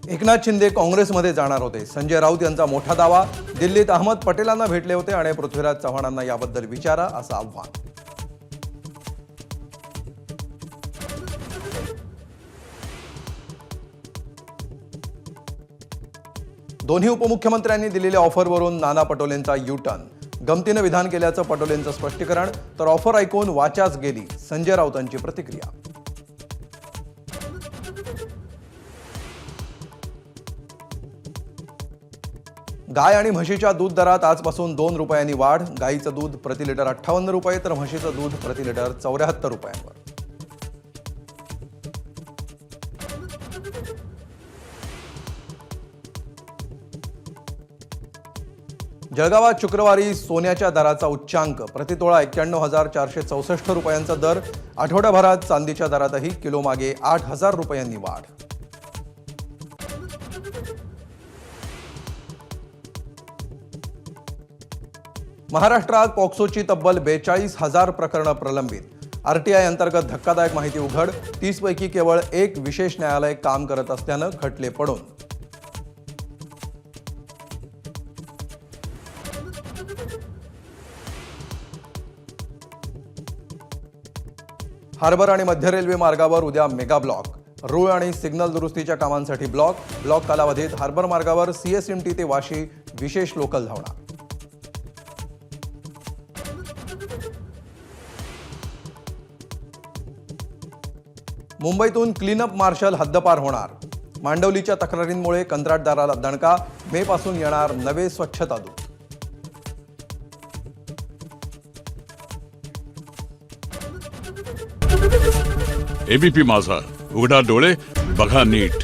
एकनाथ शिंदे काँग्रेसमध्ये जाणार होते. संजय राऊत यांचा मोठा दावा. दिल्लीत अहमद पटेलांना भेटले होते आणि पृथ्वीराज चव्हाणांना याबद्दल विचारा असं आव्हान. दोन्ही उपमुख्यमंत्र्यांनी दिलेल्या ऑफरवरून नाना पटोलेंचा यू-टर्न. गमतीनं विधान केल्याचं पटोलेंचं स्पष्टीकरण, तर ऑफर ऐकून वाचाच गेली. संजय राऊतांची प्रतिक्रिया. गाय आणि म्हशीच्या दूध दरात आजपासून 2 रुपयांनी वाढ. गाईचं दूध प्रति लिटर 58 रुपये तर म्हशीचं दूध प्रति लिटर 74 रुपयांवर. जळगावात शुक्रवारी सोन्याच्या दराचा उच्चांक. प्रतितोळा 91,464 रुपयांचा दर. आठवड्याभरात चांदीच्या दरातही किलोमागे 8,000 रुपयांनी वाढ. महाराष्ट्रात पॉक्सोची तब्बल 42,000 प्रकरणं प्रलंबित. आरटीआय अंतर्गत धक्कादायक माहिती उघड. 30 पैकी केवळ एक विशेष न्यायालय काम करत असल्यानं खटले पडून. हार्बर आणि मध्य रेल्वे मार्गावर उद्या मेगा ब्लॉक. रूळ आणि सिग्नल दुरुस्तीच्या कामांसाठी ब्लॉक कालावधीत हार्बर मार्गावर सीएसएमटी ते वाशी विशेष लोकल धावणार. मुंबईतून क्लीनअप मार्शल हद्दपार होणार. मांडवलीच्या तक्रारींमुळे कंत्राटदाराला दणका. मे पासून येणार नवे स्वच्छता दूत. एबीपी माझा, उघडा डोळे बघा नीट.